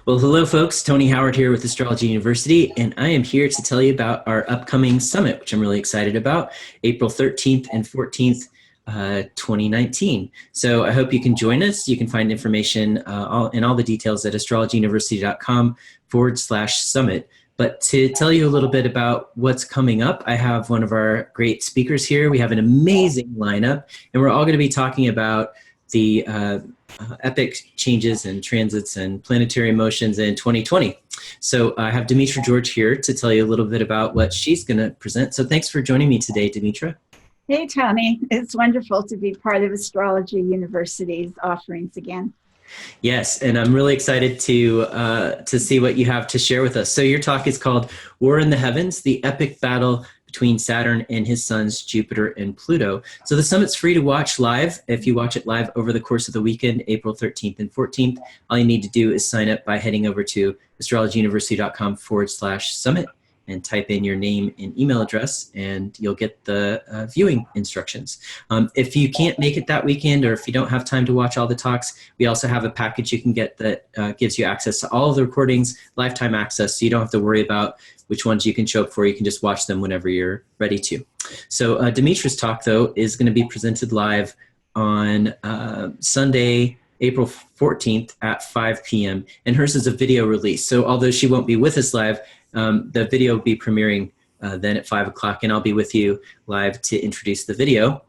Well, hello, folks. Tony Howard here with Astrology University, and I am here to tell you about our upcoming summit, which I'm really excited about, April 13th and 14th, 2019. So I hope you can join us. You can find information and all the details at astrologyuniversity.com/summit. But to tell you a little bit about what's coming up, I have one of our great speakers here. We have an amazing lineup, and we're all going to be talking about the epic changes and transits and planetary motions in 2020. So I have Dimitra George here to tell you a little bit about what she's going to present. So thanks for joining me today, Dimitra. Hey, Tony. It's wonderful to be part of Astrology University's offerings again. Yes, and I'm really excited to see what you have to share with us. So your talk is called War in the Heavens, the Epic Battle between Saturn and his sons, Jupiter and Pluto. So the summit's free to watch live. If you watch it live over the course of the weekend, April 13th and 14th, all you need to do is sign up by heading over to astrologyuniversity.com/summit and type in your name and email address, and you'll get the viewing instructions. If you can't make it that weekend, or if you don't have time to watch all the talks, we also have a package you can get that gives you access to all of the recordings, lifetime access, so you don't have to worry about which ones you can show up for. You can just watch them whenever you're ready to. So Dimitra's talk, though, is going to be presented live on Sunday, April 14th at 5 p.m. And hers is a video release. So although she won't be with us live, the video will be premiering then at 5 o'clock, and I'll be with you live to introduce the video.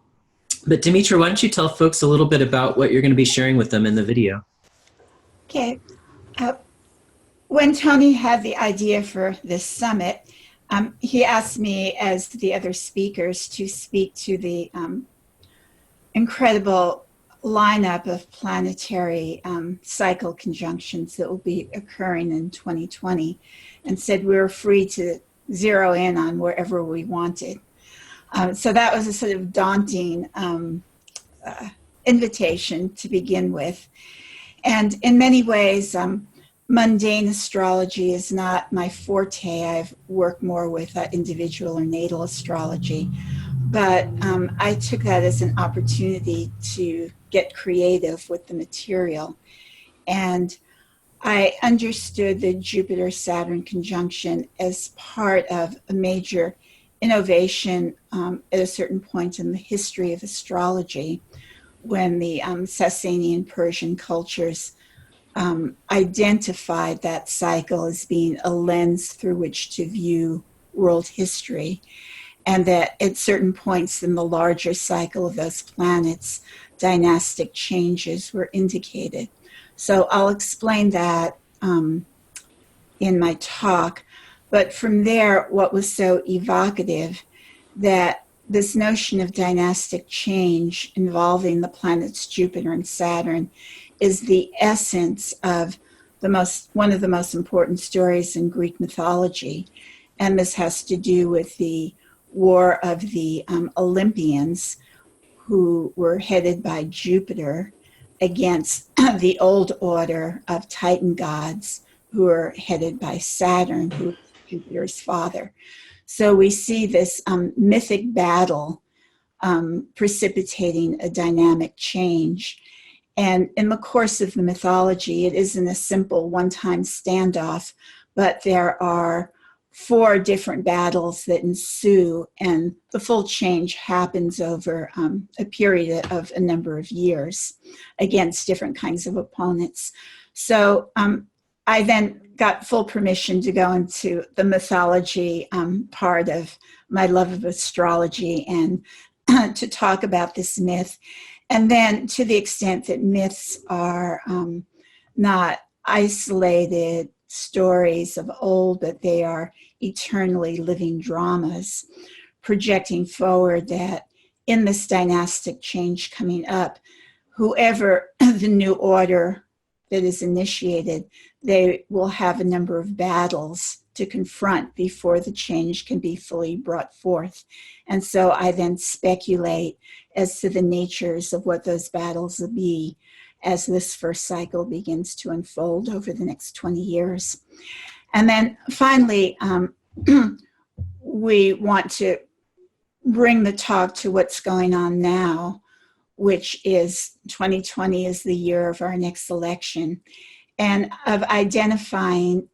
But Dimitra, why don't you tell folks a little bit about what you're going to be sharing with them in the video? Okay. When Tony had the idea for this summit, he asked me, as the other speakers, to speak to the incredible lineup of planetary cycle conjunctions that will be occurring in 2020, and said we were free to zero in on wherever we wanted. So that was a sort of daunting invitation to begin with. And in many ways, mundane astrology is not my forte. I've worked more with individual or natal astrology. But I took that as an opportunity to get creative with the material. And I understood the Jupiter-Saturn conjunction as part of a major innovation at a certain point in the history of astrology, when the Sasanian Persian cultures identified that cycle as being a lens through which to view world history. And that at certain points in the larger cycle of those planets, dynastic changes were indicated. So I'll explain that in my talk. But from there, what was so evocative, that this notion of dynastic change involving the planets Jupiter and Saturn is the essence of one of the most important stories in Greek mythology. And this has to do with the war of the Olympians, who were headed by Jupiter, against the old order of Titan gods, who were headed by Saturn, who was Jupiter's father. So we see this mythic battle precipitating a dynamic change. And in the course of the mythology, it isn't a simple one-time standoff, but there are 4 different battles that ensue, and the full change happens over a period of a number of years against different kinds of opponents. So I then got full permission to go into the mythology part of my love of astrology and to talk about this myth. And then, to the extent that myths are not isolated stories of old, but they are eternally living dramas, projecting forward that in this dynastic change coming up, whoever the new order that is initiated, they will have a number of battles to confront before the change can be fully brought forth. And so I then speculate as to the natures of what those battles will be as this first cycle begins to unfold over the next 20 years. And then finally, we want to bring the talk to what's going on now, which is 2020 is the year of our next election. and of identifying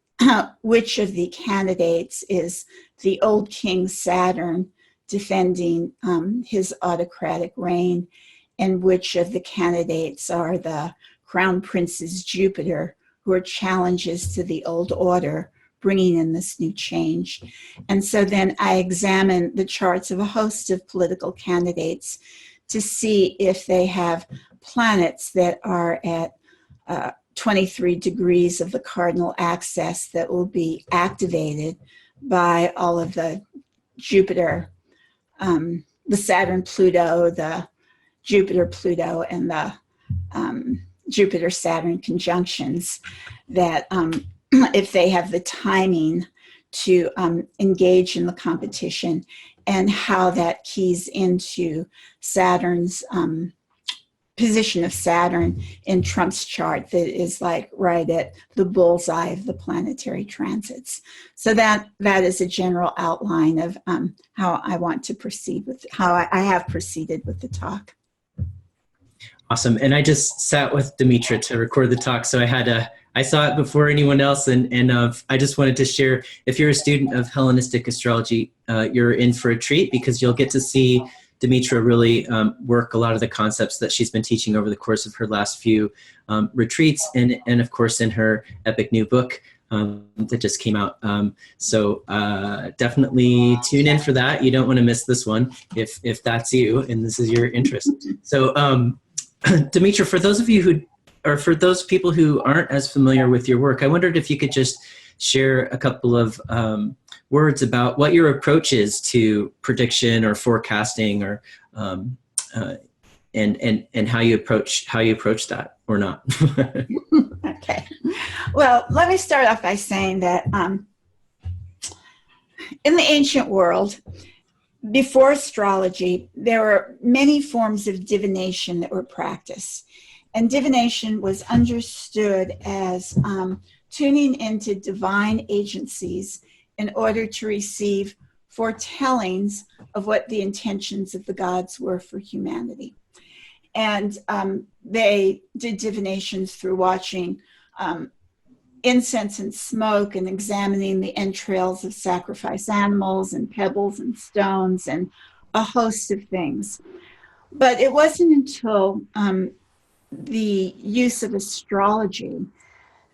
which of the candidates is the old king Saturn defending his autocratic reign, and which of the candidates are the crown princes Jupiter, who are challenges to the old order, bringing in this new change. And so then I examine the charts of a host of political candidates to see if they have planets that are at 23 degrees of the cardinal axis that will be activated by all of the Jupiter, the Saturn-Pluto, the Jupiter-Pluto, and the Jupiter-Saturn conjunctions, that if they have the timing to engage in the competition, and how that keys into Saturn's position of Saturn in Trump's chart that is like right at the bullseye of the planetary transits. So that is a general outline of how I want to proceed with, how I have proceeded with the talk. Awesome. And I just sat with Demetra to record the talk, so I saw it before anyone else, and I just wanted to share, if you're a student of Hellenistic astrology, you're in for a treat, because you'll get to see Demetra really work a lot of the concepts that she's been teaching over the course of her last few retreats, and of course in her epic new book that just came out. So definitely tune in for that. You don't want to miss this one if that's you and this is your interest. So Demetra, for those of you who, or for those people who aren't as familiar with your work, I wondered if you could just share a couple of words about what your approach is to prediction or forecasting, or and how you approach that, or not. Okay. Well, let me start off by saying that in the ancient world, before astrology, there were many forms of divination that were practiced. And divination was understood as tuning into divine agencies in order to receive foretellings of what the intentions of the gods were for humanity. And they did divinations through watching incense and smoke, and examining the entrails of sacrificed animals and pebbles and stones and a host of things. But it wasn't until the use of astrology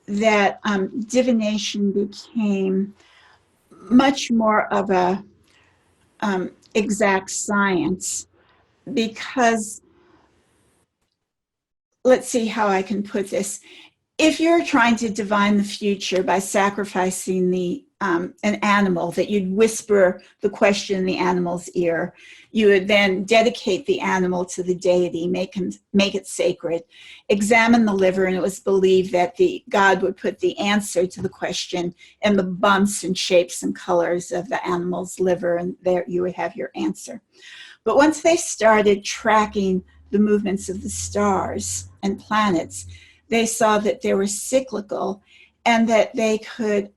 that divination became much more of a exact science, because, let's see how I can put this. If you're trying to divine the future by sacrificing an animal, that you'd whisper the question in the animal's ear, you would then dedicate the animal to the deity, make it sacred, examine the liver, and it was believed that the god would put the answer to the question in the bumps and shapes and colors of the animal's liver, and there you would have your answer. But once they started tracking the movements of the stars and planets, they saw that they were cyclical, and that they could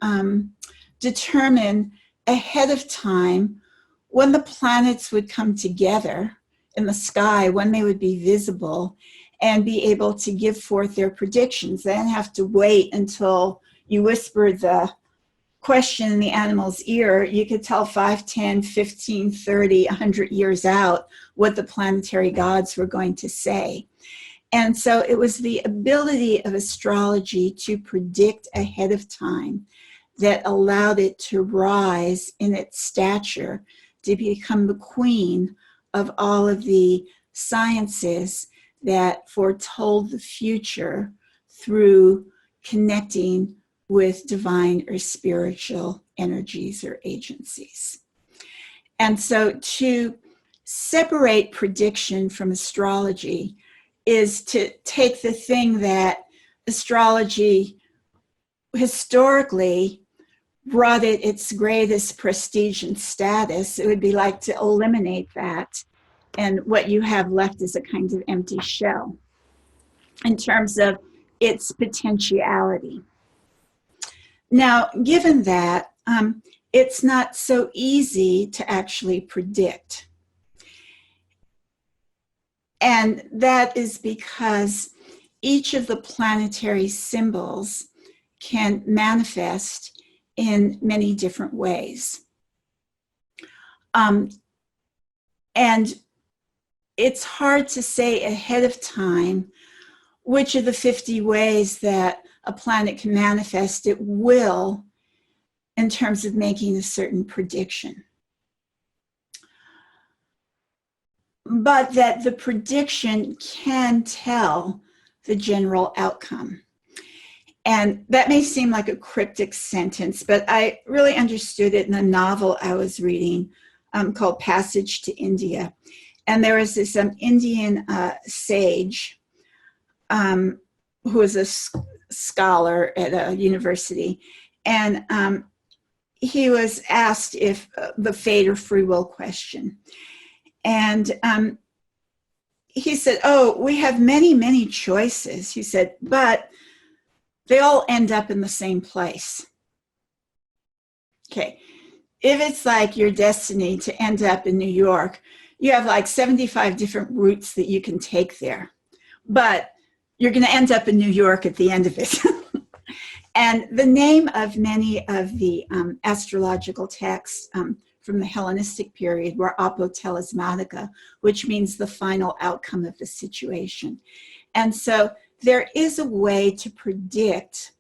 determine ahead of time when the planets would come together in the sky, when they would be visible, and be able to give forth their predictions. They didn't have to wait until you whispered the question in the animal's ear. You could tell 5, 10, 15, 30, 100 years out what the planetary gods were going to say. And so it was the ability of astrology to predict ahead of time that allowed it to rise in its stature, to become the queen of all of the sciences that foretold the future through connecting with divine or spiritual energies or agencies. And so to separate prediction from astrology is to take the thing that astrology historically brought it its greatest prestige and status. It would be like to eliminate that, and what you have left is a kind of empty shell in terms of its potentiality. Now, given that, it's not so easy to actually predict. And that is because each of the planetary symbols can manifest in many different ways. And it's hard to say ahead of time which of the 50 ways that a planet can manifest it will in terms of making a certain prediction. But that the prediction can tell the general outcome. And that may seem like a cryptic sentence, but I really understood it in a novel I was reading called Passage to India. And there was this Indian sage who was a scholar at a university. And he was asked if the fate or free will question. And he said, oh, we have many, many choices. He said, but they all end up in the same place. Okay. If it's like your destiny to end up in New York, you have like 75 different routes that you can take there. But you're going to end up in New York at the end of it. And the name of many of the astrological texts from the Hellenistic period were apotelismatica, which means the final outcome of the situation. And so there is a way to predict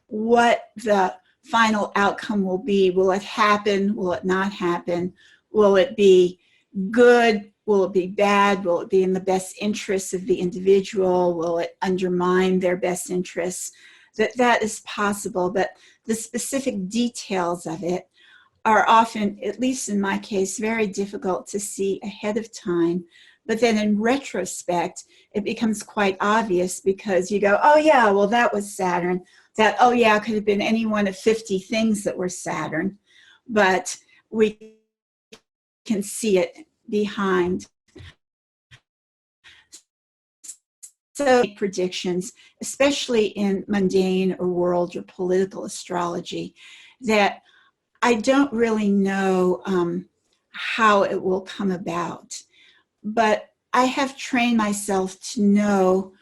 what the final outcome will be. Will it happen? Will it not happen? Will it be good? Will it be bad? Will it be in the best interests of the individual? Will it undermine their best interests? That is possible, but the specific details of it are often, at least in my case, very difficult to see ahead of time. But then in retrospect, it becomes quite obvious because you go, oh yeah, well that was Saturn. That, oh yeah, it could have been any one of 50 things that were Saturn. But we can see it behind. So predictions, especially in mundane or world or political astrology, that I don't really know how it will come about. But I have trained myself to know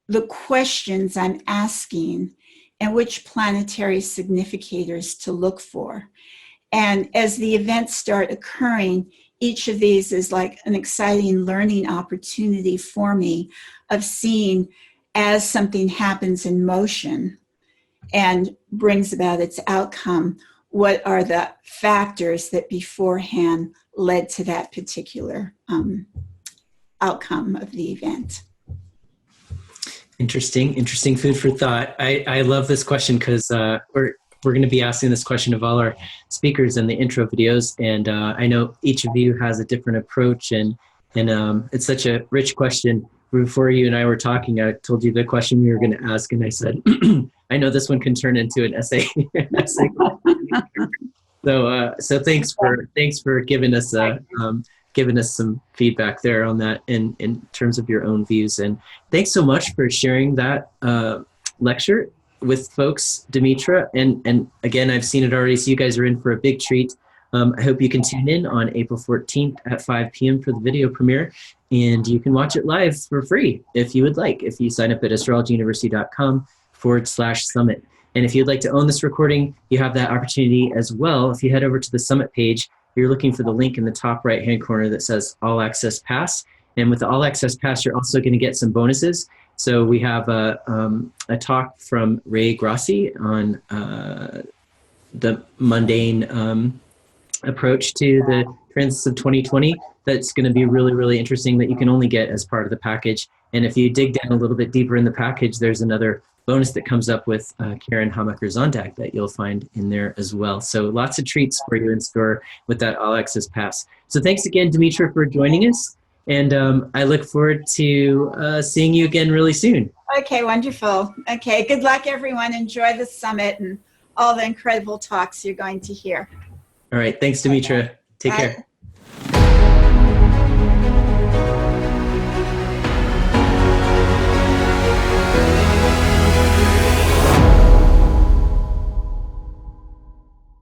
the questions I'm asking and which planetary significators to look for. And as the events start occurring, each of these is like an exciting learning opportunity for me of seeing as something happens in motion and brings about its outcome, what are the factors that beforehand led to that particular outcome of the event. Interesting food for thought. I love this question because we're going to be asking this question of all our speakers in the intro videos, and I know each of you has a different approach, and it's such a rich question. Before you and I were talking, I told you the question we were going to ask, and I said, I know this one can turn into an essay. So thanks for giving us some feedback there on that in terms of your own views, and thanks so much for sharing that lecture with folks, Dimitra. And again, I've seen it already, so you guys are in for a big treat. I hope you can tune in on April 14th at 5 p.m. for the video premiere, and you can watch it live for free if you would like, if you sign up at astrologyuniversity.com/summit. And if you'd like to own this recording, you have that opportunity as well. If you head over to the Summit page, you're looking for the link in the top right-hand corner that says All Access Pass. And with the All Access Pass, you're also going to get some bonuses. So we have a talk from Ray Grossi on the mundane approach to the transits of 2020. That's going to be really, really interesting, that you can only get as part of the package. And if you dig down a little bit deeper in the package, there's another bonus that comes up with Karen Hamaker-Zondag that you'll find in there as well. So lots of treats for you in store with that All Access Pass. So thanks again, Dimitra, for joining us. And I look forward to seeing you again really soon. Okay, wonderful. Okay, good luck, everyone. Enjoy the summit and all the incredible talks you're going to hear. All right, thanks, Dimitra. Take care.